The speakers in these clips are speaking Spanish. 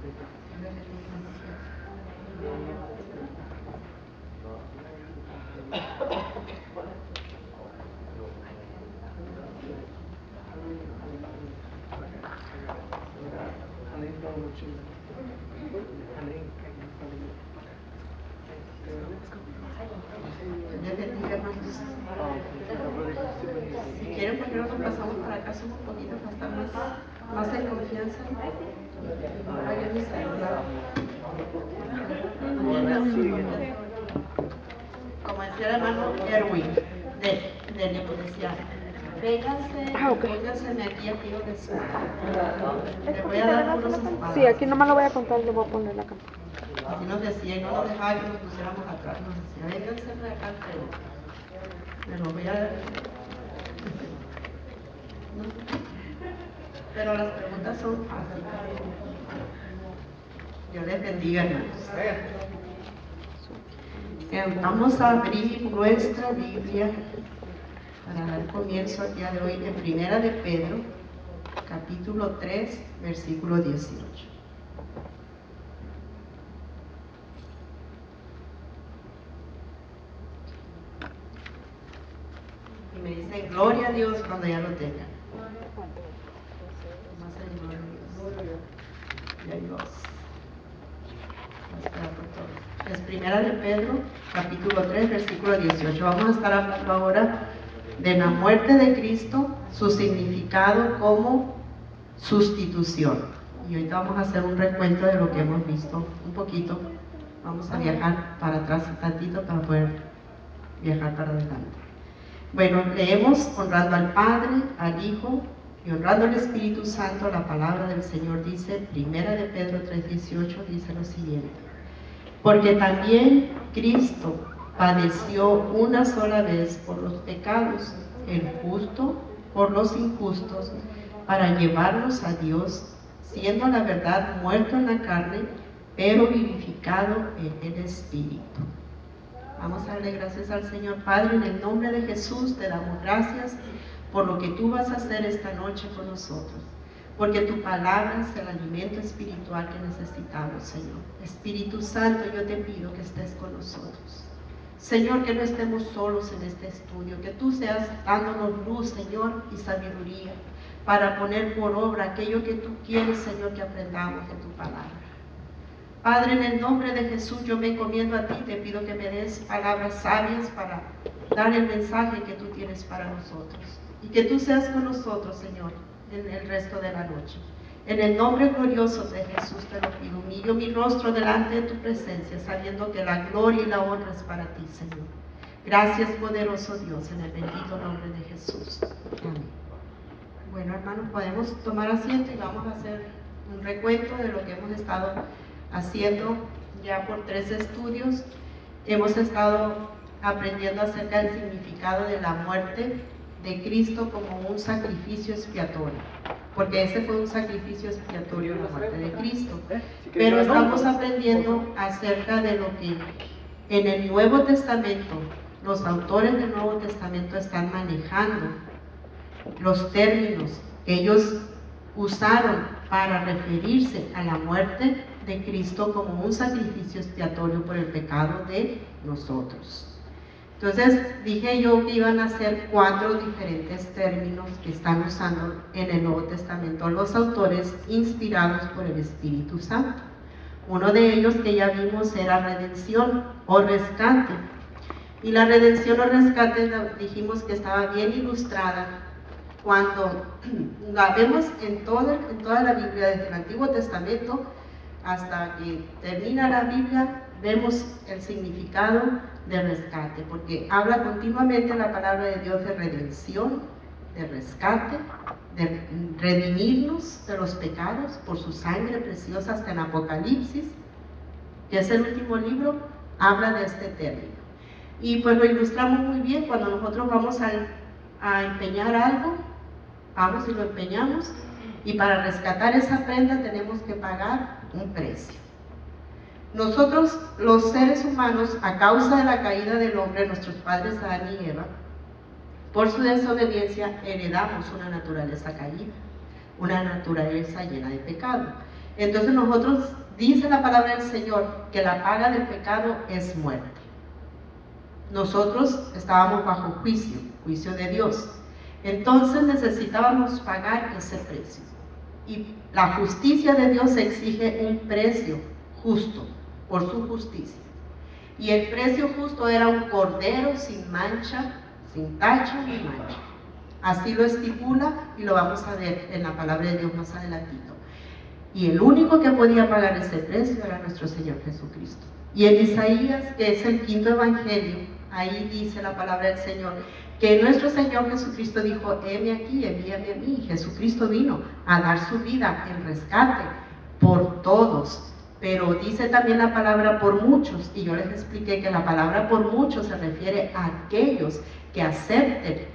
Si quieren, porque nosotros pasamos para acá un poquito para estar más en confianza. Como decía el hermano Erwin, de Nicodesiano. Vénganse aquí aquellos de su. Les voy a dar unos espadas. Sí, aquí nomás lo voy a contar, le voy a poner la cámara. Así nos decía, y no nos dejaba que nos pusiéramos atrás, nos decía, vénganse acá al frente. Pero voy a... ¿No? Pero las preguntas son fáciles. Dios les bendiga, hermanos. Vamos a abrir nuestra Biblia para dar comienzo al día de hoy en Primera de Pedro, capítulo 3, versículo 18. Y me dicen gloria a Dios cuando ya lo tengan. Gloria a Dios. Es Primera de Pedro, capítulo 3, versículo 18. Vamos a estar hablando ahora de la muerte de Cristo, su significado como sustitución. Y ahorita vamos a hacer un recuento de lo que hemos visto un poquito. Vamos a viajar para atrás un tantito para poder viajar para adelante. Bueno, leemos honrando al Padre, al Hijo y honrando al Espíritu Santo. La palabra del Señor dice, Primera de Pedro 3:18, dice lo siguiente: porque también Cristo padeció una sola vez por los pecados, el justo por los injustos, para llevarnos a Dios, siendo la verdad muerto en la carne, pero vivificado en el Espíritu. Vamos a darle gracias al Señor. Padre, en el nombre de Jesús te damos gracias por lo que tú vas a hacer esta noche con nosotros, porque tu palabra es el alimento espiritual que necesitamos, Señor. Espíritu Santo, yo te pido que estés con nosotros. Señor, que no estemos solos en este estudio, que tú seas dándonos luz, Señor, y sabiduría para poner por obra aquello que tú quieres, Señor, que aprendamos de tu palabra. Padre, en el nombre de Jesús yo me encomiendo a ti, te pido que me des palabras sabias para dar el mensaje que tú tienes para nosotros. Y que tú seas con nosotros, Señor, en el resto de la noche. En el nombre glorioso de Jesús te lo pido. Humillo mi rostro delante de tu presencia, sabiendo que la gloria y la honra es para ti, Señor. Gracias, poderoso Dios, en el bendito nombre de Jesús. Amén. Bueno, hermanos, podemos tomar asiento y vamos a hacer un recuento de lo que hemos estado haciendo ya por 3 estudios. Hemos estado aprendiendo acerca del significado de la muerte de Cristo como un sacrificio expiatorio, porque ese fue un sacrificio expiatorio, la muerte de Cristo. Pero estamos aprendiendo acerca de lo que en el Nuevo Testamento, los autores del Nuevo Testamento están manejando, los términos que ellos usaron para referirse a la muerte de Cristo como un sacrificio expiatorio por el pecado de nosotros. Entonces dije yo que iban a ser 4 diferentes términos que están usando en el Nuevo Testamento los autores inspirados por el Espíritu Santo. Uno de ellos que ya vimos era redención o rescate. Y la redención o rescate dijimos que estaba bien ilustrada cuando la vemos en toda la Biblia, desde el Antiguo Testamento hasta que termina la Biblia, vemos el significado de rescate, porque habla continuamente la palabra de Dios de redención, de rescate, de redimirnos de los pecados por su sangre preciosa. Hasta en Apocalipsis, que es el último libro, habla de este término. Y pues lo ilustramos muy bien cuando nosotros vamos a empeñar algo, vamos y lo empeñamos, y para rescatar esa prenda tenemos que pagar un precio. Nosotros, los seres humanos, a causa de la caída del hombre, nuestros padres Adán y Eva, por su desobediencia heredamos una naturaleza caída, una naturaleza llena de pecado. Entonces nosotros, dice la palabra del Señor, que la paga del pecado es muerte. Nosotros estábamos bajo juicio de Dios. Entonces necesitábamos pagar ese precio. Y la justicia de Dios exige un precio justo por su justicia. Y el precio justo era un cordero sin mancha, sin tacha ni mancha. Así lo estipula y lo vamos a ver en la palabra de Dios más adelantito. Y el único que podía pagar ese precio era nuestro Señor Jesucristo. Y en Isaías, que es el 5.º evangelio, ahí dice la palabra del Señor, que nuestro Señor Jesucristo dijo: heme aquí, envíame a mí. Y Jesucristo vino a dar su vida en rescate por todos. Pero dice también la palabra por muchos, y yo les expliqué que la palabra por muchos se refiere a aquellos que acepten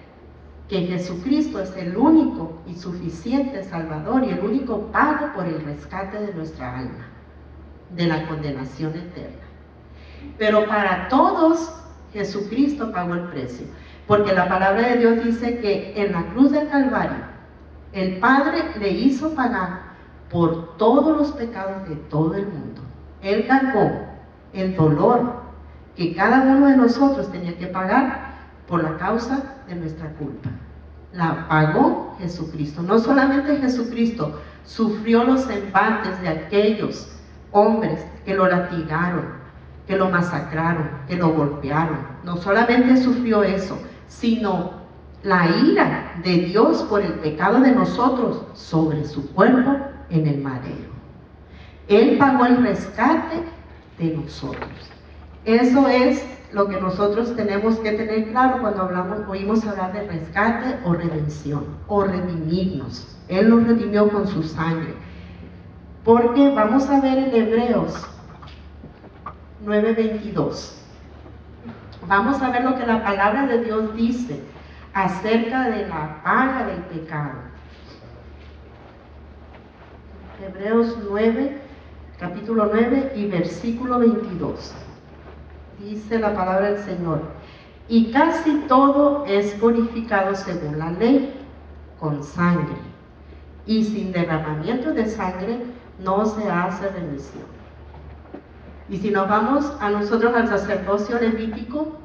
que Jesucristo es el único y suficiente Salvador y el único pago por el rescate de nuestra alma, de la condenación eterna. Pero para todos Jesucristo pagó el precio, porque la palabra de Dios dice que en la cruz del Calvario el Padre le hizo pagar por todos los pecados de todo el mundo. Él cargó el dolor que cada uno de nosotros tenía que pagar por la causa de nuestra culpa. La pagó Jesucristo. No solamente Jesucristo sufrió los embates de aquellos hombres que lo latigaron, que lo masacraron, que lo golpearon. No solamente sufrió eso, sino la ira de Dios por el pecado de nosotros sobre su cuerpo en el madero. Él pagó el rescate de nosotros. Eso es lo que nosotros tenemos que tener claro cuando oímos hablar de rescate o redención, o redimirnos. Él nos redimió con su sangre. Porque vamos a ver en Hebreos 9:22. Vamos a ver lo que la palabra de Dios dice acerca de la paga del pecado. Hebreos 9, capítulo 9 y versículo 22. Dice la palabra del Señor: y casi todo es purificado según la ley, con sangre, y sin derramamiento de sangre no se hace remisión. Y si nos vamos a nosotros al sacerdocio levítico,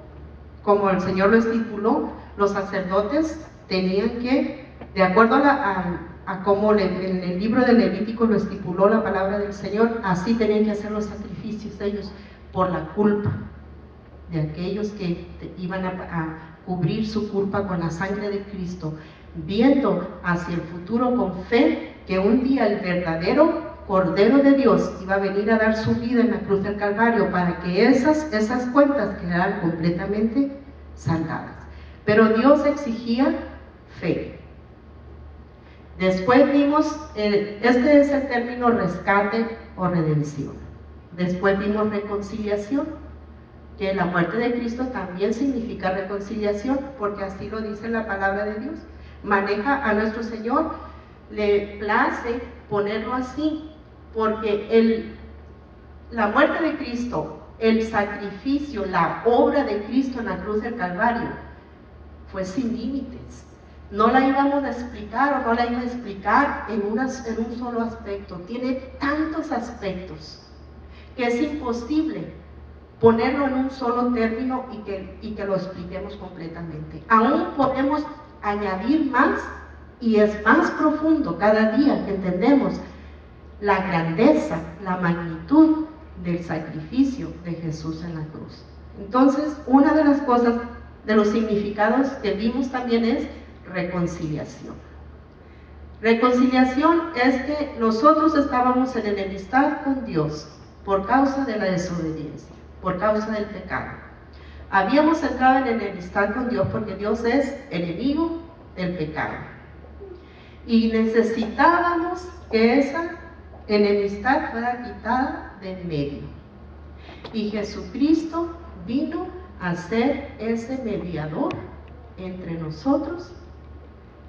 como el Señor lo estipuló, los sacerdotes tenían que, de acuerdo a como en el libro de Levítico lo estipuló la palabra del Señor, así tenían que hacer los sacrificios ellos por la culpa de aquellos que iban a cubrir su culpa con la sangre de Cristo, viendo hacia el futuro con fe que un día el verdadero Cordero de Dios iba a venir a dar su vida en la cruz del Calvario para que esas cuentas quedaran completamente saldadas. Pero Dios exigía fe. Después vimos, este es el término rescate o redención. Después vimos reconciliación, que la muerte de Cristo también significa reconciliación, porque así lo dice la palabra de Dios. Maneja a nuestro Señor, le place ponerlo así, porque la muerte de Cristo, el sacrificio, la obra de Cristo en la cruz del Calvario fue sin límites. No la íbamos a explicar o no la iba a explicar en un solo aspecto. Tiene tantos aspectos que es imposible ponerlo en un solo término y que lo expliquemos completamente. Aún podemos añadir más y es más profundo cada día que entendemos la grandeza, la magnitud del sacrificio de Jesús en la cruz. Entonces, una de las cosas, de los significados que vimos también es reconciliación. Reconciliación es que nosotros estábamos en enemistad con Dios por causa de la desobediencia, por causa del pecado. Habíamos entrado en enemistad con Dios porque Dios es enemigo del pecado. Y necesitábamos que esa enemistad fuera quitada de en medio. Y Jesucristo vino a ser ese mediador entre nosotros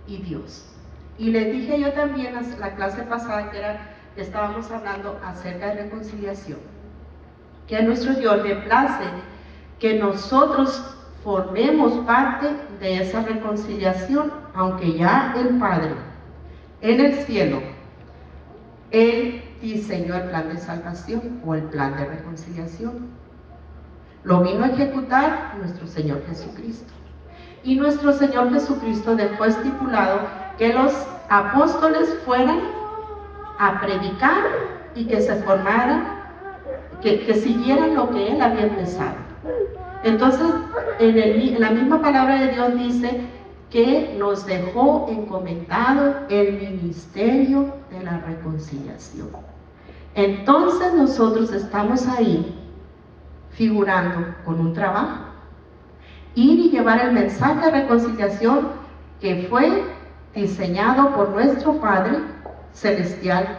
y Dios. Y les dije yo también en la clase pasada que estábamos hablando acerca de reconciliación, que a nuestro Dios le place que nosotros formemos parte de esa reconciliación, aunque ya el Padre en el cielo, Él diseñó el plan de salvación o el plan de reconciliación. Lo vino a ejecutar nuestro Señor Jesucristo. Y nuestro Señor Jesucristo dejó estipulado que los apóstoles fueran a predicar y que se formaran, que siguieran lo que Él había empezado. Entonces, en la misma palabra de Dios dice que nos dejó encomendado el ministerio de la reconciliación. Entonces nosotros estamos ahí figurando con un trabajo, ir y llevar el mensaje de reconciliación que fue diseñado por nuestro Padre Celestial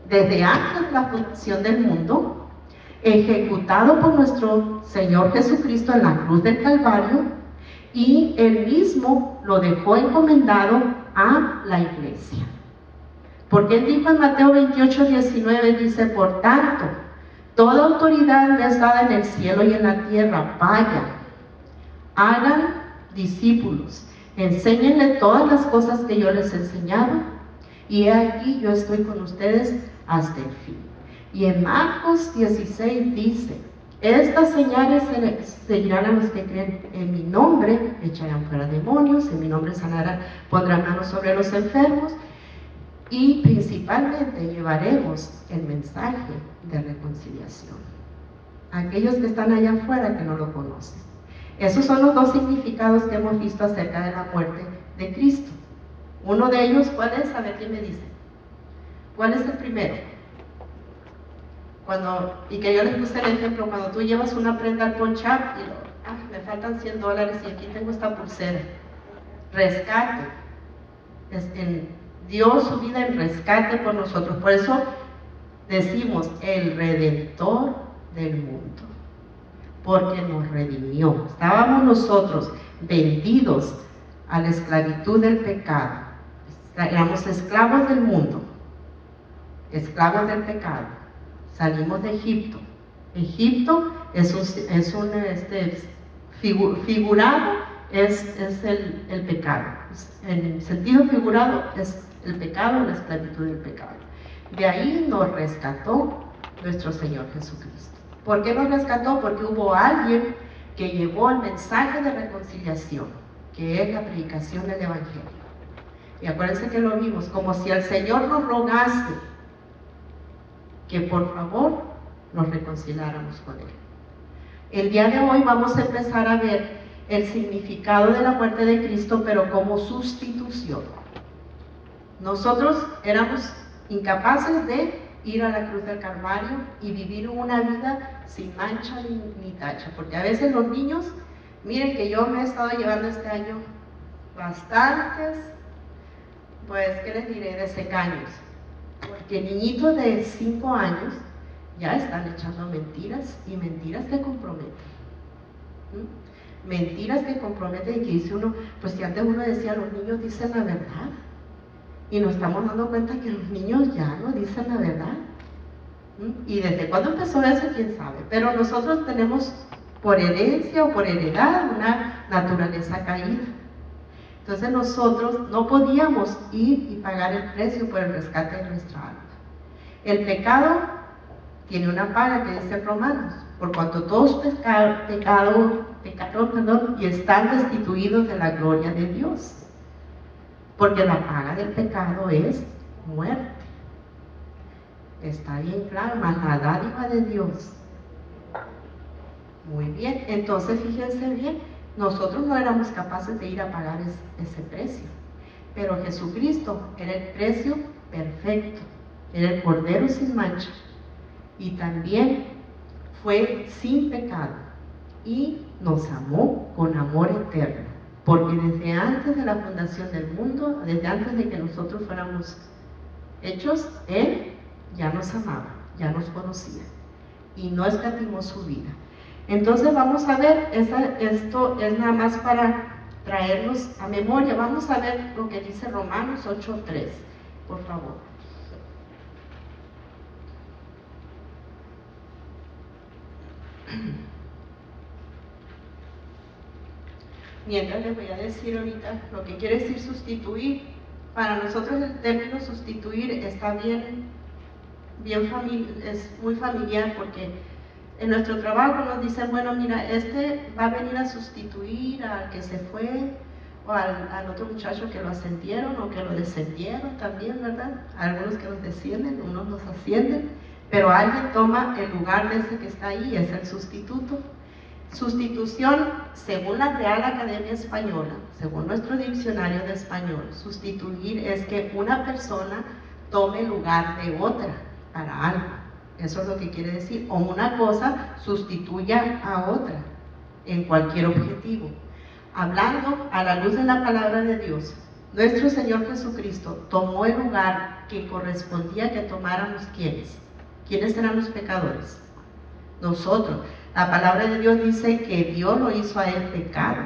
desde antes de la fundación del mundo, ejecutado por nuestro Señor Jesucristo en la cruz del Calvario, y Él mismo lo dejó encomendado a la iglesia. Porque Él dijo en Mateo 28:19, dice: por tanto, toda autoridad me es dada en el cielo y en la tierra. Vayan, hagan discípulos, enséñenle todas las cosas que yo les he enseñado, y he aquí yo estoy con ustedes hasta el fin. Y en Marcos 16 dice: estas señales seguirán a los que creen en mi nombre, echarán fuera demonios, en mi nombre sanarán, pondrán manos sobre los enfermos, y principalmente llevaremos el mensaje de reconciliación a aquellos que están allá afuera que no lo conocen. Esos son los dos significados que hemos visto acerca de la muerte de Cristo. Uno de ellos, ¿cuál es? A ver, ¿quién me dice? ¿Cuál es el primero? Y que yo les puse el ejemplo, cuando tú llevas una prenda al pawn shop y me faltan $100 y aquí tengo esta pulsera. Rescate. Dio su vida en rescate por nosotros. Por eso decimos el Redentor del mundo, porque nos redimió. Estábamos nosotros vendidos a la esclavitud del pecado. Éramos esclavos del mundo, esclavos del pecado. Salimos de Egipto. Egipto figurado es el pecado. En sentido figurado es el pecado, la esclavitud del pecado. De ahí nos rescató nuestro Señor Jesucristo. ¿Por qué nos rescató? Porque hubo alguien que llevó el mensaje de reconciliación, que es la predicación del Evangelio. Y acuérdense que lo vimos, como si el Señor nos rogase que por favor nos reconciliáramos con Él. El día de hoy vamos a empezar a ver el significado de la muerte de Cristo, pero como sustitución. Nosotros éramos incapaces de ir a la cruz del Calvario y vivir una vida sin mancha ni tacha, porque a veces los niños, miren que yo me he estado llevando este año bastantes, pues, ¿qué les diré?, desengaños, porque niñitos de 5 años ya están echando mentiras, y mentiras que comprometen. Mentiras que comprometen, y que dice uno, pues si antes uno decía, los niños dicen la verdad, y nos estamos dando cuenta que los niños ya no dicen la verdad. Y desde cuándo empezó eso, quién sabe, pero nosotros tenemos por herencia o por heredad una naturaleza caída. Entonces nosotros no podíamos ir y pagar el precio por el rescate de nuestra alma. El pecado tiene una paga, que dice Romanos: por cuanto todos pecaron y están destituidos de la gloria de Dios. Porque la paga del pecado es muerte. Está bien claro, más la dádiva de Dios. Muy bien, entonces fíjense bien, nosotros no éramos capaces de ir a pagar ese precio, pero Jesucristo era el precio perfecto, era el Cordero sin mancha, y también fue sin pecado, y nos amó con amor eterno, porque desde antes de la fundación del mundo, desde antes de que nosotros fuéramos hechos, Él ya nos amaba, ya nos conocía, y no escatimó su vida. Entonces vamos a ver, esto es nada más para traernos a memoria. Vamos a ver lo que dice Romanos 8:3, por favor. Mientras les voy a decir ahorita lo que quiere decir sustituir. Para nosotros el término sustituir está bien es muy familiar, porque en nuestro trabajo nos dicen, bueno, mira, este va a venir a sustituir al que se fue, o al otro muchacho que lo ascendieron o que lo descendieron también, ¿verdad? Algunos que los descienden, unos los ascienden, pero alguien toma el lugar de ese que está ahí, es el sustituto. Sustitución, según la Real Academia Española, según nuestro diccionario de español, sustituir es que una persona tome lugar de otra para algo. Eso es lo que quiere decir. O una cosa sustituya a otra en cualquier objetivo. Hablando a la luz de la palabra de Dios, nuestro Señor Jesucristo tomó el lugar que correspondía que tomáramos. ¿Quiénes? ¿Quiénes eran los pecadores? Nosotros. La palabra de Dios dice que Dios lo hizo a él pecado.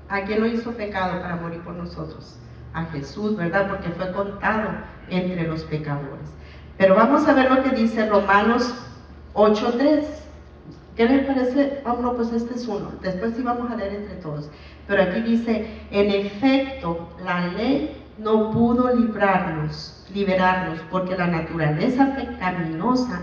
¿A quién lo hizo pecado para morir por nosotros? A Jesús, ¿verdad? Porque fue contado entre los pecadores. Pero vamos a ver lo que dice Romanos 8:3. ¿Qué les parece? Vámonos, pues este es uno. Después sí vamos a leer entre todos. Pero aquí dice, en efecto, la ley no pudo liberarnos, porque la naturaleza pecaminosa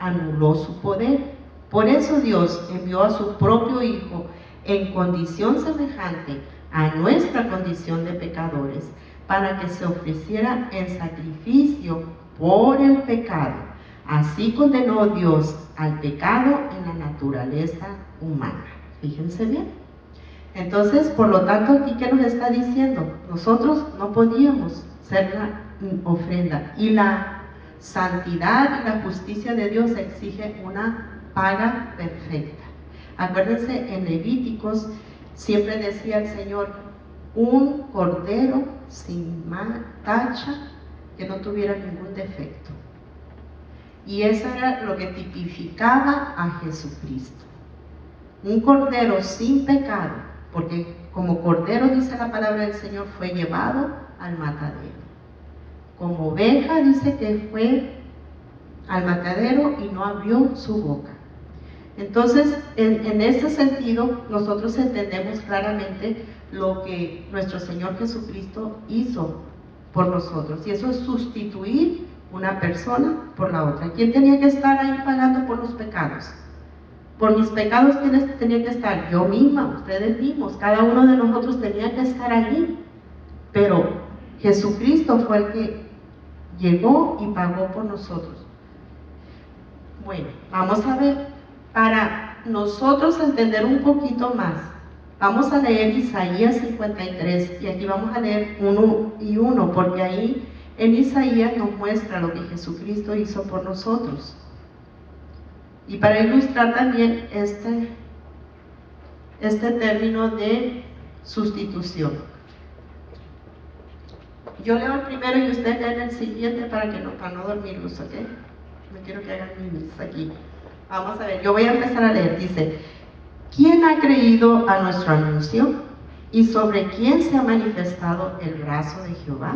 anuló su poder. Por eso Dios envió a su propio Hijo en condición semejante a nuestra condición de pecadores, para que se ofreciera en sacrificio por el pecado. Así condenó Dios al pecado en la naturaleza humana. Fíjense bien. Entonces, por lo tanto, aquí ¿qué nos está diciendo? Nosotros no podíamos ser la ofrenda, y la santidad y la justicia de Dios exige una paga perfecta. Acuérdense, en Levíticos siempre decía el Señor, un cordero sin tacha, que no tuviera ningún defecto. Y eso era lo que tipificaba a Jesucristo. Un cordero sin pecado, porque como cordero, dice la palabra del Señor, fue llevado al matadero. Como oveja, dice que fue al matadero y no abrió su boca. Entonces, en ese sentido, nosotros entendemos claramente lo que nuestro Señor Jesucristo hizo por nosotros, y eso es sustituir una persona por la otra. ¿Quién tenía que estar ahí pagando por los pecados? Por mis pecados, ¿quién tenía que estar? Yo misma, ustedes mismos, cada uno de nosotros tenía que estar allí. Pero Jesucristo fue el que llegó y pagó por nosotros. Bueno, vamos a ver, para nosotros entender un poquito más, vamos a leer Isaías 53, y aquí vamos a leer 1 y 1, porque ahí en Isaías nos muestra lo que Jesucristo hizo por nosotros. Y para ilustrar también este término de sustitución. Yo leo el primero y usted lee el siguiente para no dormirlos, ¿ok? No quiero que hagan mimos aquí. Vamos a ver, yo voy a empezar a leer. Dice, ¿quién ha creído a nuestro anuncio? ¿Y sobre quién se ha manifestado el brazo de Jehová?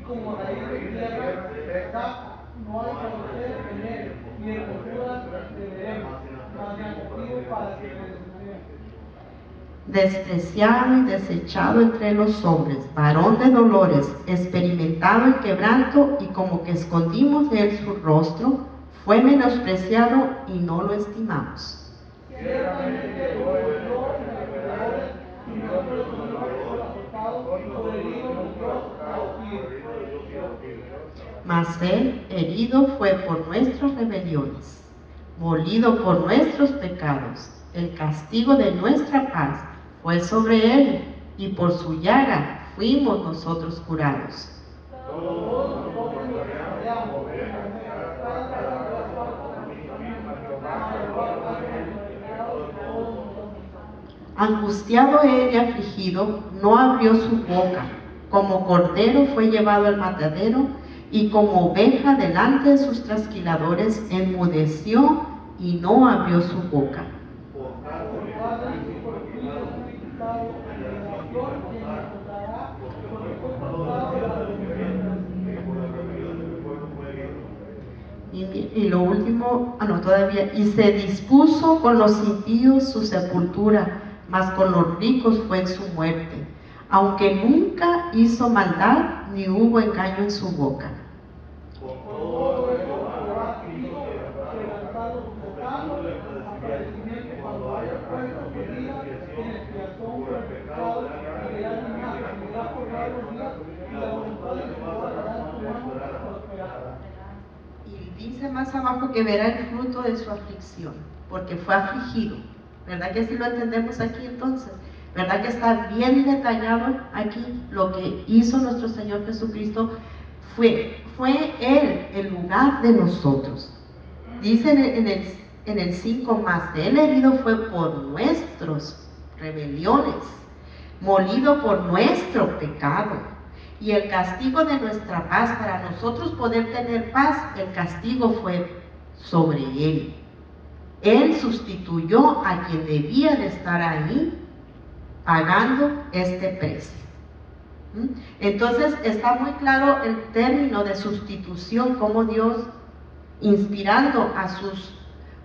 Como raíz de tierra, no hay conocer en él, ni de cultura veremos, mas acogido para siempre. Despreciado y desechado entre los hombres, varón de dolores, experimentado en quebranto, y como que escondimos de él su rostro, fue menospreciado y no lo estimamos. Ciertamente lo oyó en los pecadores, y nosotros somos azotados, y por herido nos dio cautivo. Mas él herido fue por nuestras rebeliones, molido por nuestros pecados. El castigo de nuestra paz fue sobre él, y por su llaga fuimos nosotros curados. Angustiado él y afligido, no abrió su boca. Como cordero fue llevado al matadero, y como oveja delante de sus trasquiladores enmudeció y no abrió su boca. Y lo último, todavía, y se dispuso con los impíos su sepultura, mas con los ricos fue en su muerte, aunque nunca hizo maldad ni hubo engaño en su boca. Por todo eso, Jehová quiso quebrantarlo, sujetarlo a padecimiento cuando haya puesto su vida en expiación por el pecado, y dirá linaje, y dirá por largos días, y la voluntad de Jehová hará en su mano prosperar. Y dice más abajo que verá el fruto de su aflicción, porque fue afligido. ¿Verdad que sí lo entendemos aquí entonces? ¿Verdad que está bien detallado aquí lo que hizo nuestro Señor Jesucristo? Fue Él el lugar de nosotros. Dice en el 5 más, Él herido fue por nuestros rebeliones, molido por nuestro pecado. Y el castigo de nuestra paz, para nosotros poder tener paz, el castigo fue sobre Él. Él sustituyó a quien debía de estar ahí, pagando este precio. Entonces está muy claro el término de sustitución, como Dios, inspirando a sus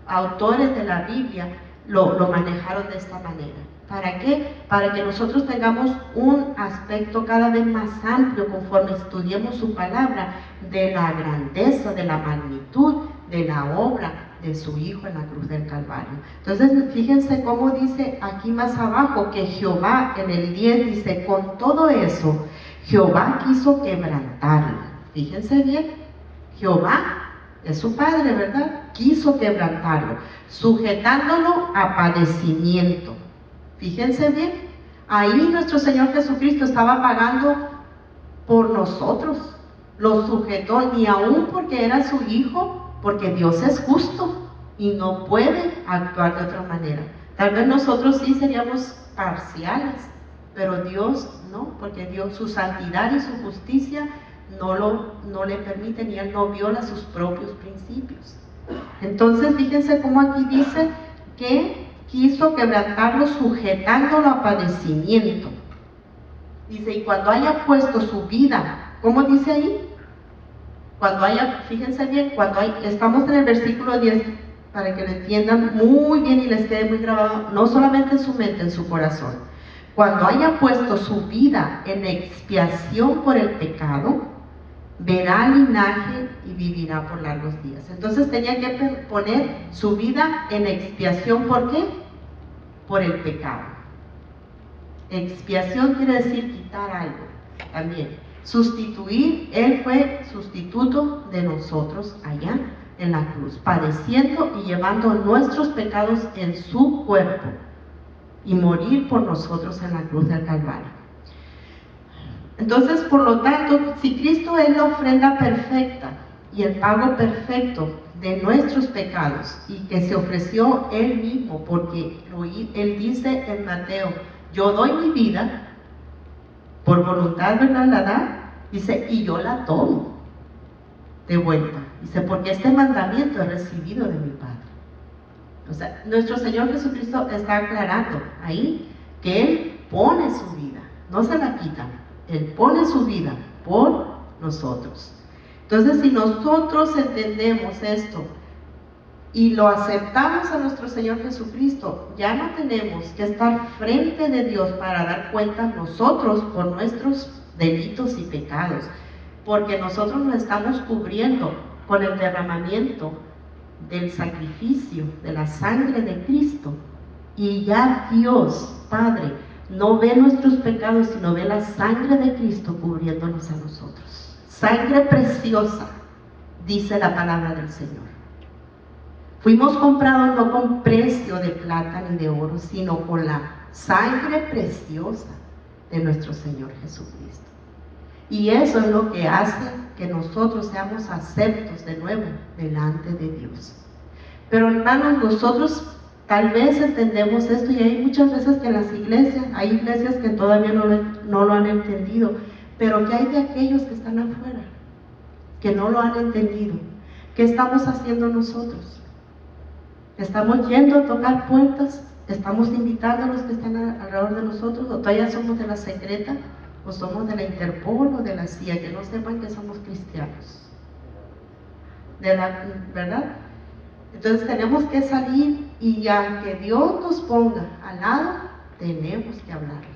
autores de la Biblia, lo manejaron de esta manera. ¿Para qué? Para que nosotros tengamos un aspecto cada vez más amplio conforme estudiemos su palabra, de la grandeza, de la magnitud de la obra de su Hijo en la cruz del Calvario. Entonces, fíjense cómo dice aquí más abajo que Jehová, en el 10 dice, con todo eso, Jehová quiso quebrantarlo. Fíjense bien, Jehová es su Padre, ¿verdad? Quiso quebrantarlo, sujetándolo a padecimiento. Fíjense bien, ahí nuestro Señor Jesucristo estaba pagando por nosotros, lo sujetó, ni aún porque era su Hijo, porque Dios es justo y no puede actuar de otra manera. Tal vez nosotros sí seríamos parciales, pero Dios no, porque Dios, su santidad y su justicia no le permiten, y Él no viola sus propios principios. Entonces fíjense cómo aquí dice que quiso quebrantarlo, sujetándolo a padecimiento. Dice, y cuando haya puesto su vida, ¿cómo dice ahí? Cuando haya, fíjense bien, estamos en el versículo 10, para que lo entiendan muy bien y les quede muy grabado, no solamente en su mente, en su corazón. Cuando haya puesto su vida en expiación por el pecado, verá linaje y vivirá por largos días. Entonces tenía que poner su vida en expiación, ¿por qué? Por el pecado. Expiación quiere decir quitar algo también. Sustituir, Él fue sustituto de nosotros allá en la cruz, padeciendo y llevando nuestros pecados en su cuerpo y morir por nosotros en la cruz del Calvario. Entonces, por lo tanto, si Cristo es la ofrenda perfecta y el pago perfecto de nuestros pecados, y que se ofreció Él mismo, porque Él dice en Mateo, yo doy mi vida por voluntad, ¿verdad? La da, dice, y yo la tomo de vuelta. Dice, porque este mandamiento he recibido de mi Padre. O sea, nuestro Señor Jesucristo está aclarando ahí que Él pone su vida, no se la quita. Él pone su vida por nosotros. Entonces, si nosotros entendemos esto y lo aceptamos a nuestro Señor Jesucristo, ya no tenemos que estar frente de Dios para dar cuenta nosotros por nuestros delitos y pecados, porque nosotros nos estamos cubriendo con el derramamiento del sacrificio de la sangre de Cristo, y ya Dios Padre no ve nuestros pecados, sino ve la sangre de Cristo cubriéndonos a nosotros. Sangre preciosa, dice la palabra del Señor. Fuimos comprados no con precio de plata ni de oro, sino con la sangre preciosa de nuestro Señor Jesucristo. Y eso es lo que hace que nosotros seamos aceptos de nuevo delante de Dios. Pero hermanos, nosotros tal vez entendemos esto, y hay muchas veces que en las iglesias, hay iglesias que todavía no lo han entendido, pero ¿qué hay de aquellos que están afuera, que no lo han entendido? ¿Qué estamos haciendo nosotros? ¿Estamos yendo a tocar puertas? ¿Estamos invitando a los que están alrededor de nosotros? ¿O todavía somos de la secreta? ¿O somos de la Interpol o de la CIA? Que no sepan que somos cristianos. ¿Verdad? Entonces tenemos que salir, y aunque Dios nos ponga al lado, tenemos que hablarle.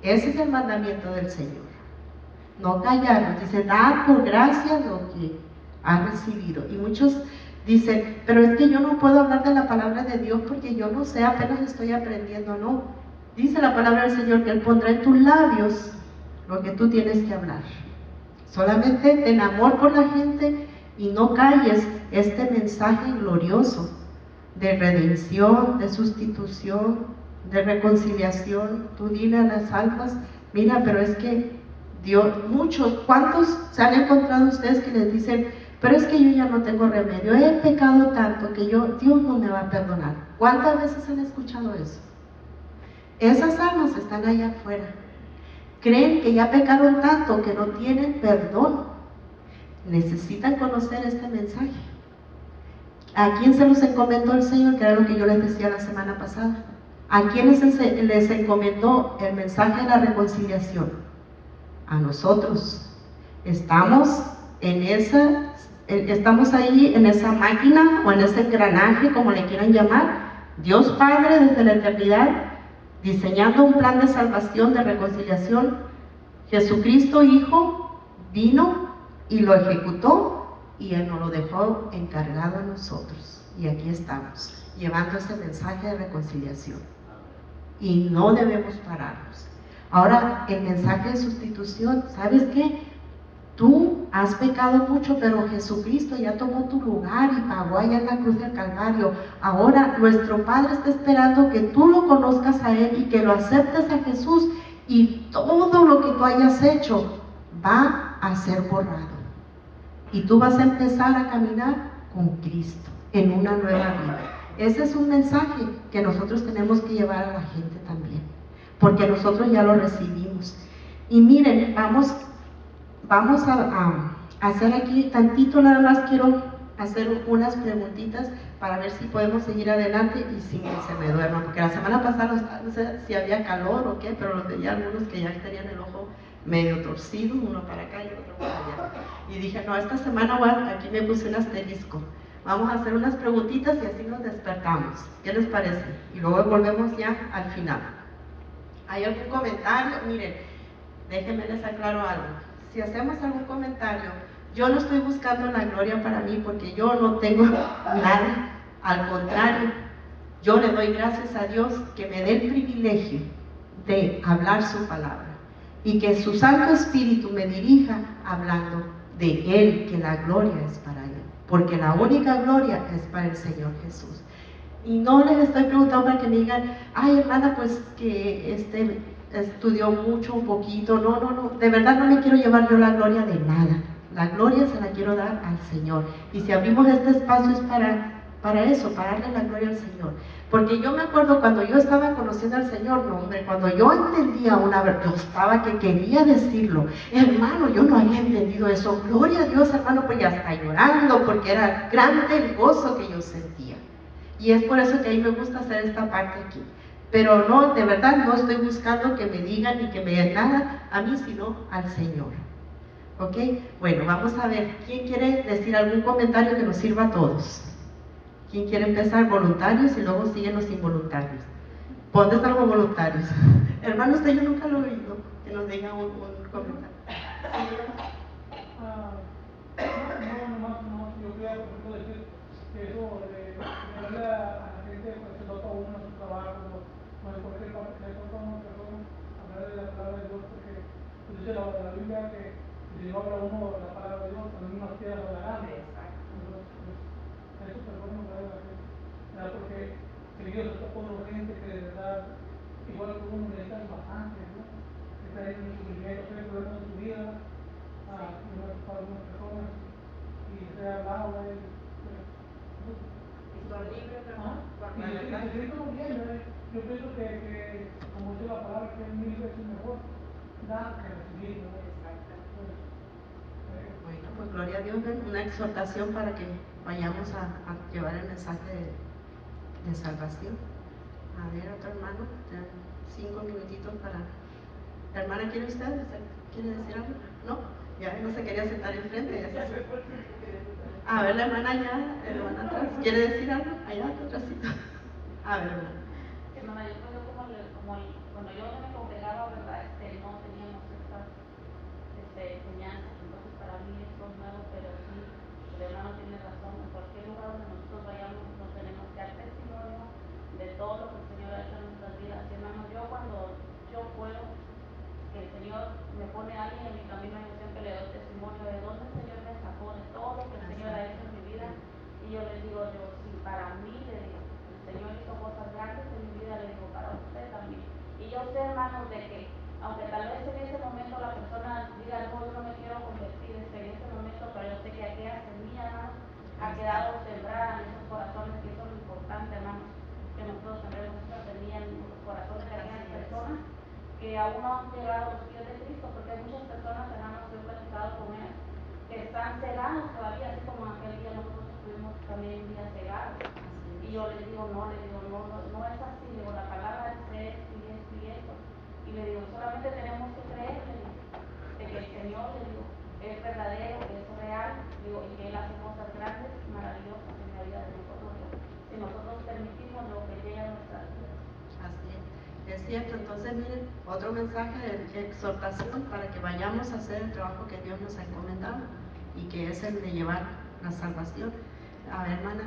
Ese es el mandamiento del Señor. no callarnos. Dice, dar por gracia lo que has recibido. Y muchos dicen, pero es que yo no puedo hablar de la palabra de Dios porque yo no sé, apenas estoy aprendiendo. No, dice la palabra del Señor que Él pondrá en tus labios lo que tú tienes que hablar. Solamente ten amor por la gente y no calles este mensaje glorioso de redención, de sustitución, de reconciliación. Tú dile a las almas, mira, pero es que Dios, muchos, ¿cuántos se han encontrado ustedes que les dicen, pero es que yo ya no tengo remedio, he pecado tanto que Dios no me va a perdonar? ¿Cuántas veces han escuchado eso? Esas almas están allá afuera, creen que ya pecaron tanto que no tienen perdón. Necesitan conocer este mensaje. ¿A quién se los encomendó el Señor? Que era lo que yo les decía la semana pasada. ¿A quiénes les encomendó el mensaje de la reconciliación? A nosotros. Estamos ahí en esa máquina o en ese engranaje, como le quieran llamar. Dios Padre desde la eternidad, diseñando un plan de salvación, de reconciliación. Jesucristo Hijo vino y lo ejecutó, y Él nos lo dejó encargado a nosotros. Y aquí estamos, llevando ese mensaje de reconciliación. Y no debemos pararnos. Ahora, el mensaje de sustitución, ¿sabes qué? Tú has pecado mucho, pero Jesucristo ya tomó tu lugar y pagó allá en la cruz del Calvario. Ahora nuestro Padre está esperando que tú lo conozcas a Él y que lo aceptes a Jesús, y todo lo que tú hayas hecho va a ser borrado. Y tú vas a empezar a caminar con Cristo en una nueva vida. Ese es un mensaje que nosotros tenemos que llevar a la gente también, porque nosotros ya lo recibimos. Y miren, vamos a hacer aquí tantito, nada más quiero hacer unas preguntitas para ver si podemos seguir adelante y sin que se me duerman, porque la semana pasada no sé si había calor o qué, pero los veía algunos que ya tenían el ojo medio torcido, uno para acá y otro para allá. Y dije, no, esta semana aquí me puse un asterisco. Vamos a hacer unas preguntitas y así nos despertamos. ¿Qué les parece? Y luego volvemos ya al final. ¿Hay algún comentario? Miren, déjenme les aclaro algo. Si hacemos algún comentario, yo no estoy buscando la gloria para mí porque yo no tengo nada. Al contrario, yo le doy gracias a Dios que me dé el privilegio de hablar su palabra y que su Santo Espíritu me dirija hablando de Él, que la gloria es para Él, porque la única gloria es para el Señor Jesús. Y no les estoy preguntando para que me digan, ay hermana, pues que estudió mucho, un poquito. No, de verdad no me quiero llevar yo la gloria de nada. La gloria se la quiero dar al Señor. Y si abrimos este espacio es para eso, para darle la gloria al Señor. Porque yo me acuerdo cuando yo estaba conociendo al Señor, no hombre, cuando yo entendía una vez, yo estaba que quería decirlo, hermano, yo no había entendido eso, gloria a Dios, hermano, pues ya está llorando, porque era grande el gozo que yo sentía. Y es por eso que a mí me gusta hacer esta parte aquí. Pero no, de verdad, no estoy buscando que me digan ni que me den nada a mí, sino al Señor. ¿Ok? Bueno, vamos a ver, ¿quién quiere decir algún comentario que nos sirva a todos? ¿Quién quiere empezar? Voluntarios y luego siguen los involuntarios. ¿Dónde están los voluntarios? Hermano, usted yo nunca lo he oído que nos diga un comentario. No, yo quería decir que eso de darle a la gente, pues se nota uno en su trabajo, pues porque le toca a una persona hablar de la palabra de Dios, porque pues dice la Biblia que si no habla uno la palabra de Dios, también unas piedras hablarán. Eso perdón no vale la gente, ¿verdad? Porque el Dios está por la gente que de verdad, igual que uno necesita bastante, ¿no? Está ahí en su sufrimiento, tiene problemas en su vida, para algunas personas, y se ha hablado de él. Y se siente muy bien, yo pienso que, como dice la palabra, que es 1000 veces mejor dar que recibir, ¿no? Bueno, pues gloria a Dios, una exhortación para que vayamos a llevar el mensaje de salvación. A ver, otro hermano, 5 minutitos para... ¿La hermana quiere usted? ¿Quiere decir algo? ¿No? Ya no se quería sentar enfrente. A ver, la hermana allá, la hermana atrás, ¿quiere decir algo? Allá, atrásito. A ver, hermana. Hermana, yo creo que cuando yo me congregaba, ¿verdad? No teníamos de enseñanza. Entonces para mí esto es nuevo, pero sí, el hermano tiene razón. En cualquier lugar donde nosotros vayamos, nos tenemos que dar testimonio de todo lo que el Señor ha hecho en nuestras vidas. Y hermanos, yo cuando yo puedo, que el Señor me pone a alguien en mi camino, yo siempre le doy testimonio de dónde el Señor me sacó, de todo lo que el Señor ha hecho en mi vida. Y yo les digo, yo, si para mí, le digo, el Señor hizo cosas grandes en mi vida, le digo, para usted también. Y yo sé, hermanos, de que aunque tal vez en ese momento la persona diga, no, yo no me quiero convertir en ese momento, pero yo sé que aquella semilla, hermanos, ha quedado sembrada en esos corazones, y eso es lo importante, hermanos, que nosotros tendremos esa semilla en los corazones de aquellas personas que aún no han llegado a los pies de Cristo, porque hay muchas personas, hermanos, que he platicado con ellas, que están cegados todavía, así como aquel día nosotros estuvimos también un día cegados. Y yo les digo, no es así, le digo, la palabra dice esto y esto y esto. Y le digo, solamente tenemos que creer, le digo, de que el Señor, le digo, es verdadero, es real, digo, y que Él hace cosas grandes, maravillosas en la vida de nosotros, digo, si nosotros permitimos lo que llega a nuestras vidas. Así es cierto. Entonces miren, otro mensaje de exhortación para que vayamos a hacer el trabajo que Dios nos ha encomendado y que es el de llevar la salvación. A ver, hermana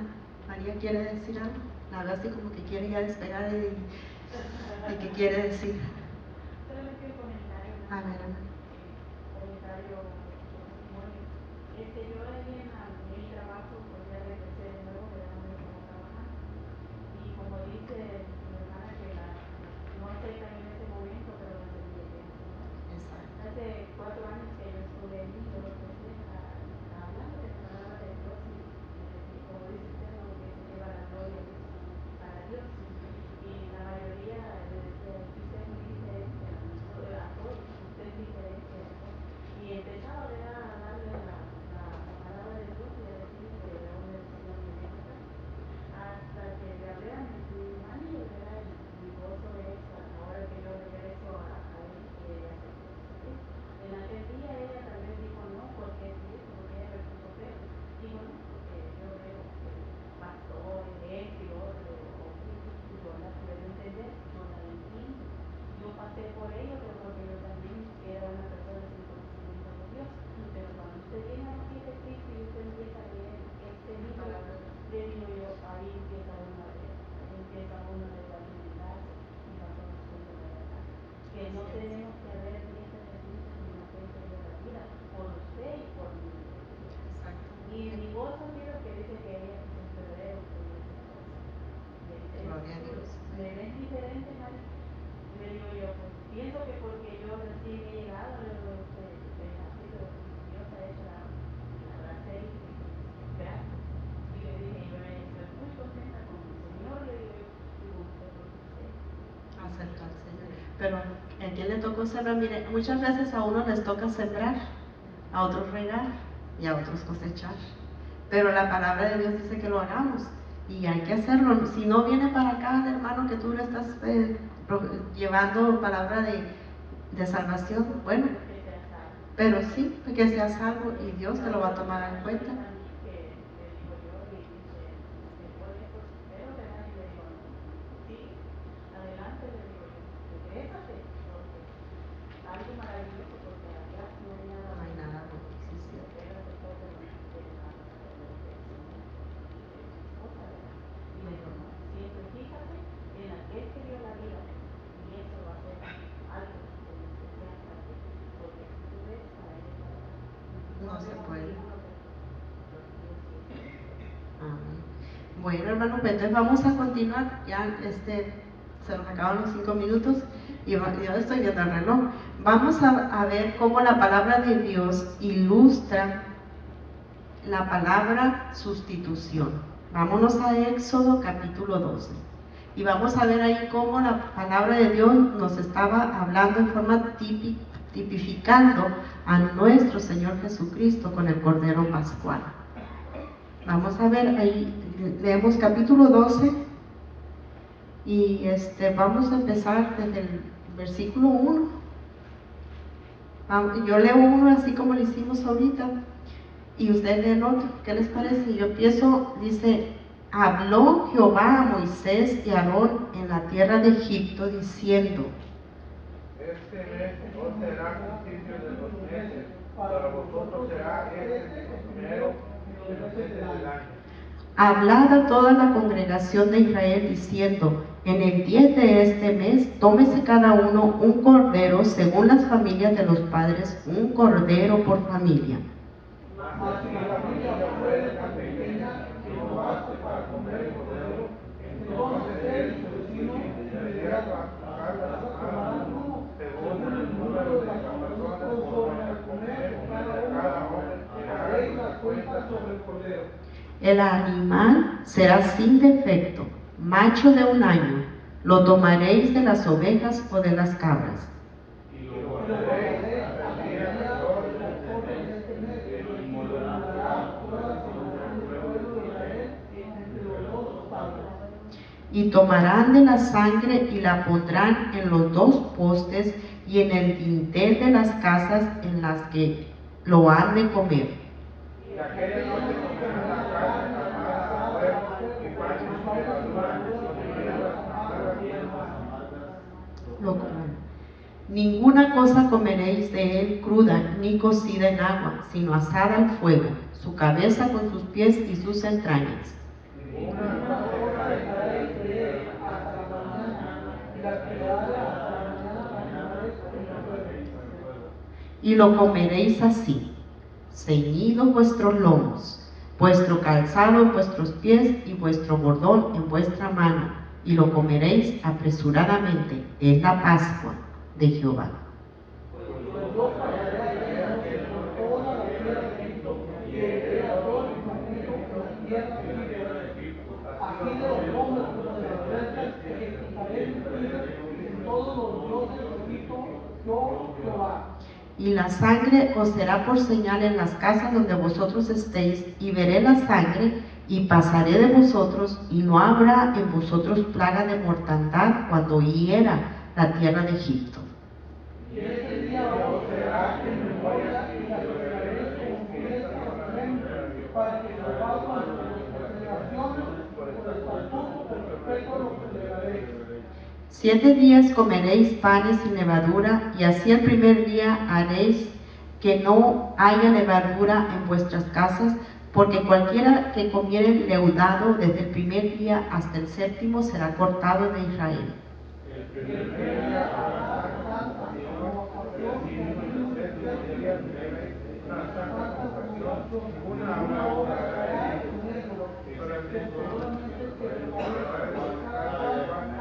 María, ¿quiere decir algo? La verdad así como que quiere ya despegar y ¿qué quiere decir? Solamente un comentario. A ver, hermana. Comentario, testimonio. Yo ahí en mi trabajo, pues ya regresé de nuevo, ya no me estaba trabajando. Y como dice mi hermana, que no aceptan en ese momento, pero la semilla llega. Exacto. Hace 4 años que yo estuve allí, yo empecé a hablar de la palabra de Dios y como dice usted, lo que se lleva la gloria para Dios. Y la mayoría le decía, usted es muy diferente a todos, usted es diferente a todos. Y empezaba a darle la palabra de Dios y a decir que de dónde el Señor me dio acá. Hasta que le hablé a mi marido, ¿verdad? Y gozo es ahora que yo regreso a él, que ella se puso. En aquel día ella tal vez dijo no, porque es eso, porque ella me puso feo. Digo no, porque yo veo que pastor, esto y otro, y yo la puedo entender, yo la entiendo. Yo pasé por ello, pero porque yo también era una persona sin conocimiento de Dios. Pero cuando usted viene a los pies de Cristo y usted empieza a leer este libro, le digo yo, ahí empieza uno a leer, ahí empieza uno a alimentarse y pasó después de la verdad. Que no tenemos que ver 10 ejercicios sino que es de la vida, por usted y por mí. Exacto. Y mi voz amigo que dice que ella es en febrero, Gloria a Dios. me ven diferente, Mari. Le digo yo, pues pienso que porque yo recién he llegado, le digo, así, pero Dios ha hecho la gracia y gracias. Y le dije, yo estoy muy contenta con el Señor, le digo yo, y con usted porque usted Acepto al Señor. Pero ¿a quién le tocó sembrar? Mire, muchas veces a uno les toca sembrar, a otros regar y a otros cosechar. Pero la palabra de Dios dice que lo hagamos y hay que hacerlo. Si no viene para acá, hermano, que tú le estás llevando palabra de salvación, bueno, pero sí, que sea salvo y Dios te lo va a tomar en cuenta. No hay nada bueno, sí, sí. Siempre fíjate en aquel que dio la vida y eso va a ser algo especial para ti, porque si tú ves para él No se puede. Amén. Bueno, hermano, pues entonces vamos a continuar. Ya se nos acaban los 5 minutos y yo estoy viendo el reloj. Vamos a ver cómo la palabra de Dios ilustra la palabra sustitución. Vámonos a Éxodo capítulo 12 y vamos a ver ahí cómo la palabra de Dios nos estaba hablando en forma tipificando a nuestro Señor Jesucristo con el Cordero Pascual. Vamos a ver ahí, leemos capítulo 12 y vamos a empezar desde el versículo 1. Yo leo uno así como lo hicimos ahorita y ustedes leen otro. ¿Qué les parece? Yo empiezo, dice: habló Jehová a Moisés y a Aarón en la tierra de Egipto diciendo: este mes os será justicia de los meses, para vosotros será el primero de los meses del año. Hablad a toda la congregación de Israel diciendo: en el 10 de este mes, tómese cada uno un cordero según las familias de los padres, un cordero por familia. Mas si la familia fuere tan pequeña que no baste para comer el cordero, entonces él y su vecino deberán pagar las armas uno, según el número de las personas conforme al comer cada hombre, y haréis las cuentas sobre el cordero. El animal será sin defecto, macho de 1 año. Lo tomaréis de las ovejas o de las cabras. Y lo guardaréis hasta el día conforme en este mes, y lo inmolará fuera sobre el pueblo de Israel entre los dos estados. Y tomarán de la sangre y la pondrán en los 2 postes y en el dintel de las casas en las que lo han de comer. Y aquella noche comerán la carne asada a fuego y pan sin levadura, y hierbas amargas y Lo comerán. Ninguna cosa comeréis de él cruda ni cocida en agua, sino asada al fuego, su cabeza con sus pies y sus entrañas. una hora dejaréis de él hasta la mañana, y la que quedare hasta la mañana quemaréis en el fuego. Y lo comeréis así, ceñidos vuestros lomos, vuestro calzado en vuestros pies y vuestro bordón en vuestra mano, y lo comeréis apresuradamente, es la Pascua de Jehová. Pues yo pasaré a Egipto por toda la tierra de Egipto, y heriré a todos mis nacidos en la tierra de Egipto, así de los hombres como de las bestias, ejecutaré mis juicios en todos los dioses de Egipto, yo Jehová. Y la sangre os será por señal en las casas donde vosotros estéis, y veré la sangre, y pasaré de vosotros, y no habrá en vosotros plaga de mortandad cuando hiera la tierra de Egipto. Y ese día os será en memoria, y la celebraréis como fiesta solemne, para que sepáis vuestras generaciones por estatuto perpetuo lo celebraréis. 7 días comeréis panes sin levadura, y así el primer día haréis que no haya levadura en vuestras casas, porque cualquiera que comiere leudado desde el primer día hasta el 7º será cortado de Israel. El primer día hará santa como ocasión, y en los 7 días tenéis una santa ocasión, una hora hará con eso, que seguramente que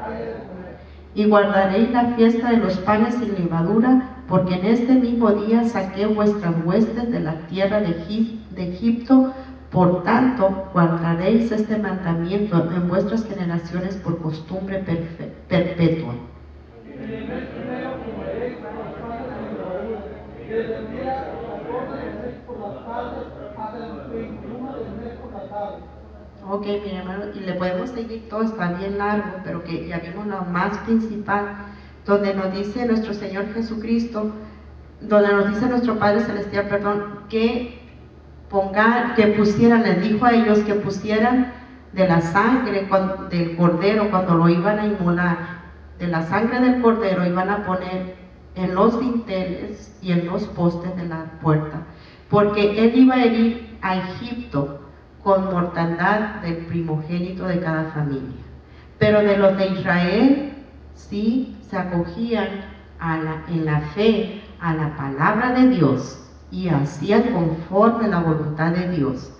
haya de comer. Y guardaréis la fiesta de los panes sin levadura, porque en este mismo día saqué vuestras huestes de la tierra de Egipto. Por tanto, guardaréis este mandamiento en vuestras generaciones por costumbre perpetua. En el mes primero comeréis los panes sin levadura, desde el día 14 del mes por las tardes hasta el 21 del mes por la tarde. Ok, mi hermano, y le podemos seguir todo, está bien largo, pero que ya vimos lo más principal, donde nos dice nuestro Señor Jesucristo, donde nos dice nuestro Padre Celestial, que pusieran, les dijo a ellos que pusieran de la sangre del cordero cuando lo iban a inmolar, de la sangre del cordero iban a poner en los dinteles y en los postes de la puerta, porque él iba a herir a Egipto con mortandad del primogénito de cada familia. Pero de los de Israel sí se acogían en la fe a la palabra de Dios y hacían conforme la voluntad de Dios.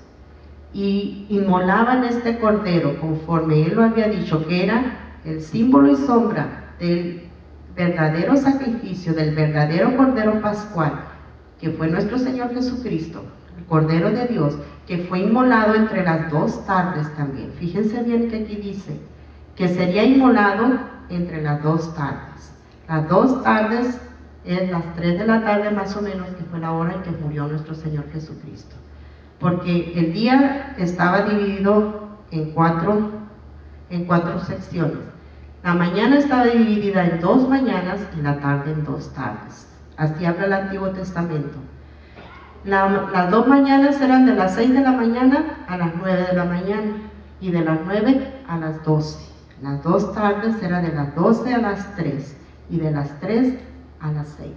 Y inmolaban este cordero conforme él lo había dicho, que era el símbolo y sombra del verdadero sacrificio, del verdadero cordero pascual, que fue nuestro Señor Jesucristo, el Cordero de Dios, que fue inmolado entre las 2 tardes también. Fíjense bien que aquí dice que sería inmolado entre las 2 tardes. Las 2 tardes es las 3 de la tarde más o menos, que fue la hora en que murió nuestro Señor Jesucristo. Porque el día estaba dividido en cuatro secciones. La mañana estaba dividida en 2 mañanas y la tarde en 2 tardes. Así habla el Antiguo Testamento. Las 2 mañanas eran de las 6 de la mañana a las 9 de la mañana y de las 9 a las 12. Las 2 tardes eran de las 12 a las 3 y de las 3 a las 6.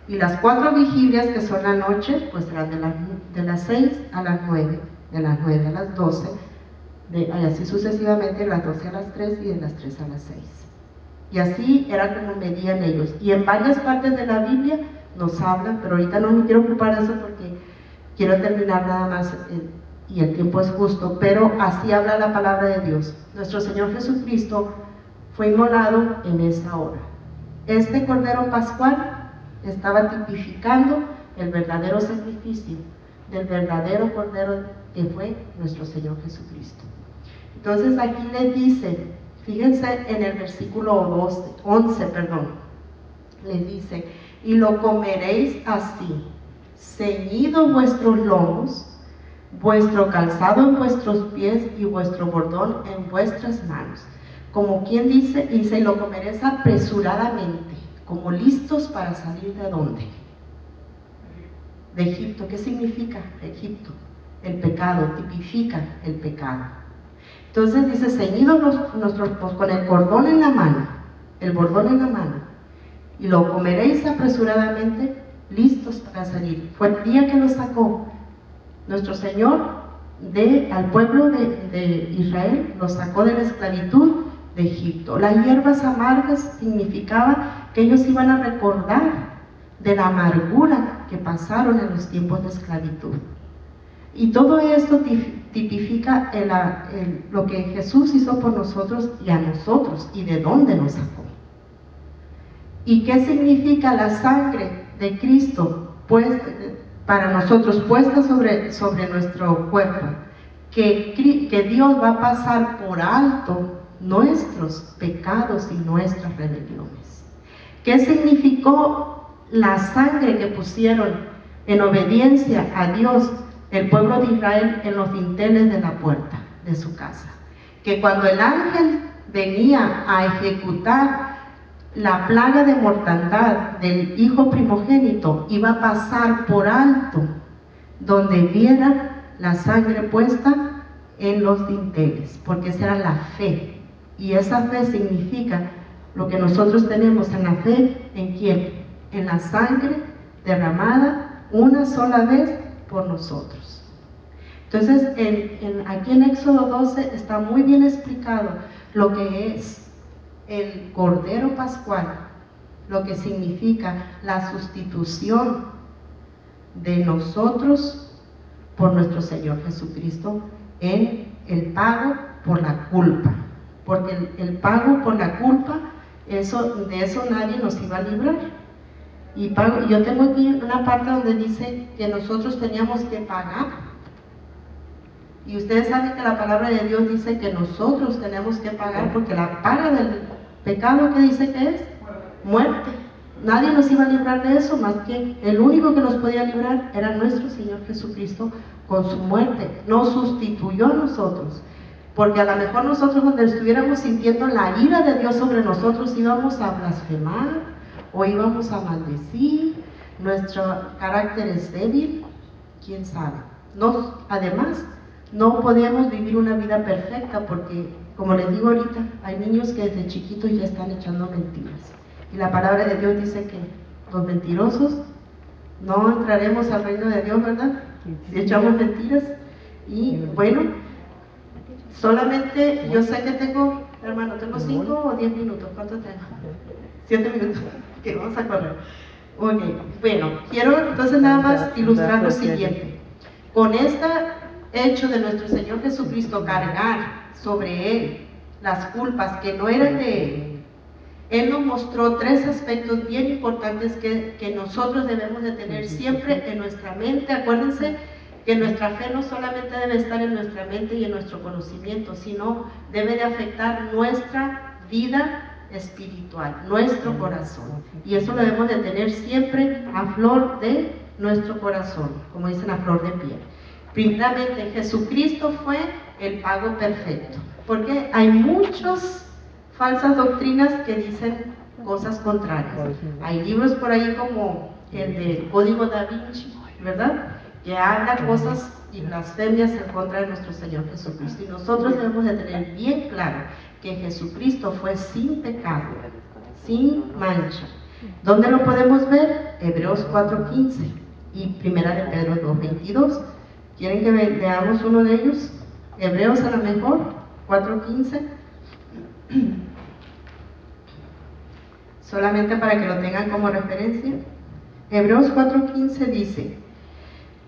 Y las 4 vigilias, que son la noche, pues serán de las 6 a las 9, de las 9 a las 12, y así sucesivamente, de las 12 a las 3 y de las 3 a las 6. Y así era como medían ellos. Y en varias partes de la Biblia nos hablan, pero ahorita no me quiero ocupar de eso porque quiero terminar nada más, y el tiempo es justo, pero así habla la palabra de Dios. Nuestro Señor Jesucristo fue inmolado en esa hora. Este Cordero Pascual estaba tipificando el verdadero sacrificio del verdadero Cordero que fue nuestro Señor Jesucristo. Entonces aquí les dice, fíjense en el versículo 11, les dice: y lo comeréis así, ceñido vuestros lomos, vuestro calzado en vuestros pies y vuestro bordón en vuestras manos. Como quien dice, y lo comeréis apresuradamente, como listos para salir ¿de dónde? De Egipto. ¿Qué significa Egipto? El pecado, tipifica el pecado. Entonces dice, ceñidos nuestros, pues, con el cordón en la mano, el bordón en la mano, y lo comeréis apresuradamente, listos para salir. Fue el día que lo sacó nuestro Señor al pueblo de Israel, lo sacó de la esclavitud de Egipto. Las hierbas amargas significaba que ellos iban a recordar de la amargura que pasaron en los tiempos de esclavitud. Y todo esto tipifica lo que Jesús hizo por nosotros y a nosotros, y de dónde nos sacó. ¿Y qué significa la sangre de Cristo para nosotros, puesta sobre nuestro cuerpo? Que Dios va a pasar por alto nuestros pecados y nuestras rebeliones. ¿Qué significó la sangre que pusieron en obediencia a Dios el pueblo de Israel en los dinteles de la puerta de su casa? Que cuando el ángel venía a ejecutar la plaga de mortandad del hijo primogénito, iba a pasar por alto donde viera la sangre puesta en los dinteles, porque esa era la fe. Y esa fe significa lo que nosotros tenemos en la fe. ¿En quién? En la sangre derramada una sola vez por nosotros. Entonces aquí en Éxodo 12 está muy bien explicado lo que es el Cordero Pascual, lo que significa la sustitución de nosotros por nuestro Señor Jesucristo en el pago por la culpa. Porque el pago por la culpa, de eso nadie nos iba a librar. Y yo tengo aquí una parte donde dice que nosotros teníamos que pagar. Y ustedes saben que la palabra de Dios dice que nosotros tenemos que pagar, porque la paga del pecado, ¿qué dice que es? Muerte. Nadie nos iba a librar de eso, más que el único que nos podía librar era nuestro Señor Jesucristo con su muerte. Nos sustituyó a nosotros. Porque a lo mejor nosotros, cuando estuviéramos sintiendo la ira de Dios sobre nosotros, íbamos a blasfemar o íbamos a maldecir. Nuestro carácter es débil, quién sabe. Además, no podíamos vivir una vida perfecta, porque, como les digo ahorita, hay niños que desde chiquitos ya están echando mentiras. Y la palabra de Dios dice que los mentirosos no entraremos al reino de Dios, ¿verdad? Si echamos mentiras. Y bueno, solamente yo sé que tengo, hermano, tengo 5 o 10 minutos. ¿Cuánto tengo? 7 minutos. Que vamos a correr. Ok, bueno, quiero entonces nada más ilustrar lo siguiente. Con este hecho de nuestro Señor Jesucristo cargar sobre Él las culpas que no eran de Él nos mostró 3 aspectos bien importantes que nosotros debemos de tener siempre en nuestra mente. Acuérdense que nuestra fe no solamente debe estar en nuestra mente y en nuestro conocimiento, sino debe de afectar nuestra vida espiritual, nuestro corazón. Y eso lo debemos de tener siempre a flor de nuestro corazón, como dicen, a flor de piel. Primeramente, Jesucristo fue el pago perfecto, porque hay muchas falsas doctrinas que dicen cosas contrarias. Hay libros por ahí como el del Código Da Vinci, ¿verdad?, que habla cosas y blasfemias en contra de nuestro Señor Jesucristo. Y nosotros debemos de tener bien claro que Jesucristo fue sin pecado, sin mancha. ¿Dónde lo podemos ver? Hebreos 4:15 y Primera de Pedro 2:22. ¿Quieren que leamos uno de ellos? Hebreos a lo mejor, 4:15. Solamente para que lo tengan como referencia. Hebreos 4:15 dice: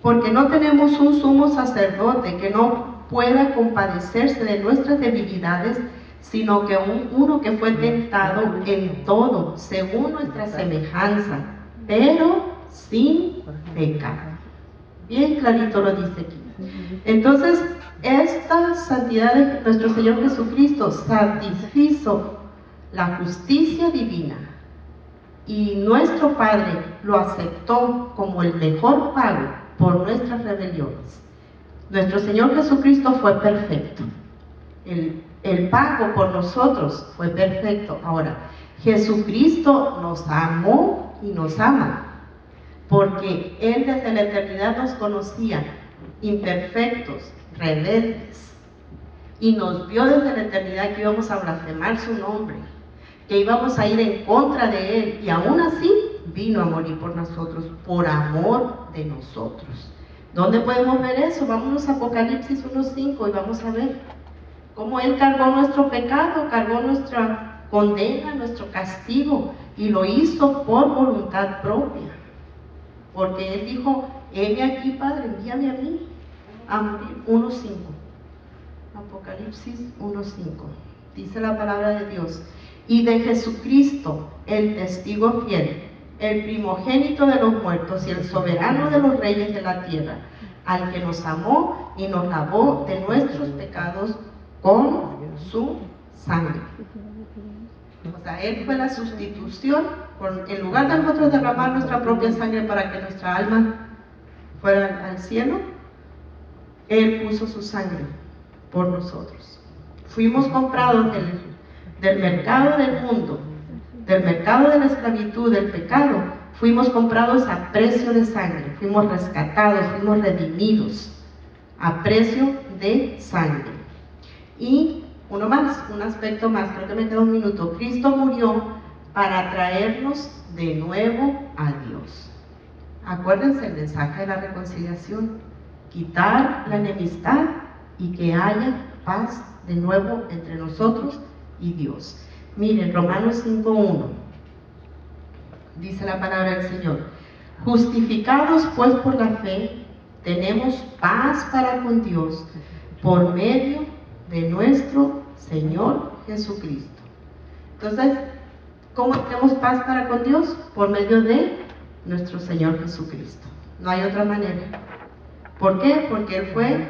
porque no tenemos un sumo sacerdote que no pueda compadecerse de nuestras debilidades, sino que uno que fue tentado en todo, según nuestra semejanza, pero sin pecado. Bien clarito lo dice aquí. Entonces, esta santidad de nuestro Señor Jesucristo satisfizo la justicia divina, y nuestro Padre lo aceptó como el mejor pago por nuestras rebeliones. Nuestro Señor Jesucristo fue perfecto. El pago por nosotros fue perfecto. Ahora, Jesucristo nos amó y nos ama, porque Él desde la eternidad nos conocía imperfectos, rebeldes, y nos vio desde la eternidad que íbamos a blasfemar su nombre, que íbamos a ir en contra de Él, y aún así vino a morir por nosotros, por amor de nosotros. ¿Dónde podemos ver eso? Vámonos a Apocalipsis 1:5 y vamos a ver cómo Él cargó nuestro pecado, cargó nuestra condena, nuestro castigo, y lo hizo por voluntad propia, porque Él dijo: heme aquí, Padre, envíame a mí a morir. 1:5, Apocalipsis 1:5, dice la palabra de Dios: y de Jesucristo, el testigo fiel, el primogénito de los muertos y el soberano de los reyes de la tierra, al que nos amó y nos lavó de nuestros pecados con su sangre. O sea, Él fue la sustitución. En lugar de nosotros derramar nuestra propia sangre para que nuestra alma fuera al cielo, Él puso su sangre por nosotros. Fuimos comprados del mercado del mundo, del mercado de la esclavitud, del pecado. Fuimos comprados a precio de sangre, fuimos rescatados, fuimos redimidos a precio de sangre. Y uno más, un aspecto más, creo que me queda un minuto. Cristo murió para traernos de nuevo a Dios. Acuérdense el mensaje de la reconciliación: quitar la enemistad y que haya paz de nuevo entre nosotros y Dios. Miren, Romanos 5:1 dice la palabra del Señor: justificados pues por la fe, tenemos paz para con Dios por medio de nuestro Señor Jesucristo. Entonces, ¿cómo tenemos paz para con Dios? Por medio de nuestro Señor Jesucristo. No hay otra manera. ¿Por qué? Porque Él fue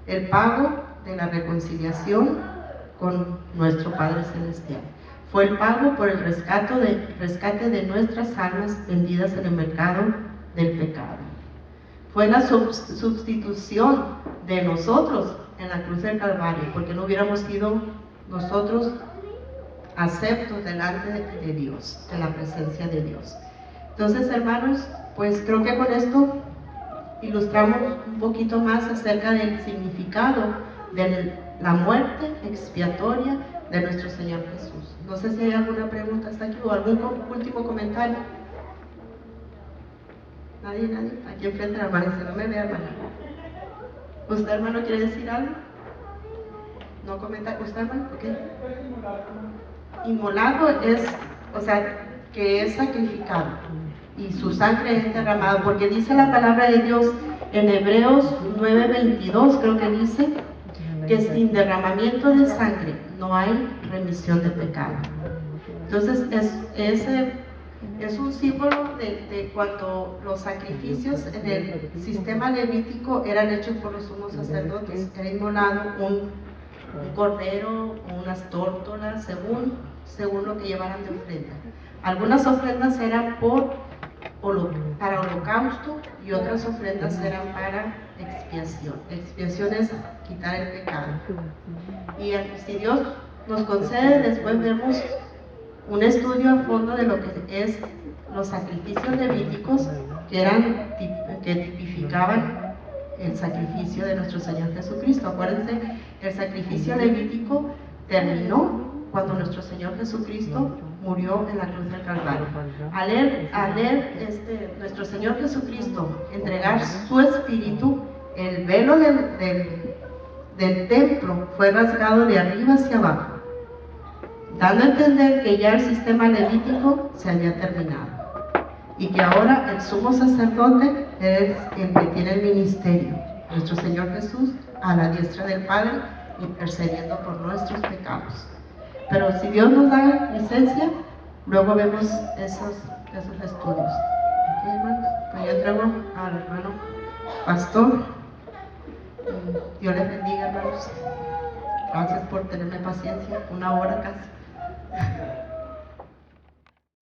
el pago de la reconciliación con nuestro Padre Celestial. Fue el pago por el rescate de nuestras almas vendidas en el mercado del pecado. Fue la sustitución de nosotros en la cruz del Calvario, porque no hubiéramos sido nosotros aceptos delante de Dios, en la presencia de Dios. Entonces, hermanos, pues creo que con esto ilustramos un poquito más acerca del significado de la muerte expiatoria de nuestro Señor Jesús. No sé si hay alguna pregunta hasta aquí o algún último comentario. ¿Nadie? Aquí enfrente, hermano, si no me ve, hermano. ¿Usted, hermano, quiere decir algo? ¿No comenta? ¿Usted, hermano? ¿Qué? Inmolado es, o sea, que es sacrificado y su sangre es derramada, porque dice la palabra de Dios en Hebreos 9:22, creo que dice que sin derramamiento de sangre no hay remisión de pecado. Entonces es un símbolo de cuando los sacrificios en el sistema levítico eran hechos por los sumos sacerdotes. Era inmolado un cordero o unas tórtolas según lo que llevaran de ofrenda. Algunas ofrendas eran para holocausto y otras ofrendas eran para expiación. Expiación es quitar el pecado. Y si Dios nos concede, después vemos un estudio a fondo de lo que es los sacrificios levíticos que tipificaban el sacrificio de nuestro Señor Jesucristo. Acuérdense, el sacrificio levítico terminó cuando nuestro Señor Jesucristo murió en la cruz del Calvario. Al leer nuestro Señor Jesucristo entregar su espíritu, el velo del templo fue rasgado de arriba hacia abajo, dando a entender que ya el sistema levítico se había terminado y que ahora el sumo sacerdote es el que tiene el ministerio, nuestro Señor Jesús, a la diestra del Padre, intercediendo por nuestros pecados. Pero si Dios nos da licencia, luego vemos esos estudios. ¿Ok, hermanos? Pues yo entrego al hermano pastor. Dios les bendiga, hermanos. Gracias por tenerme paciencia, 1 hora casi.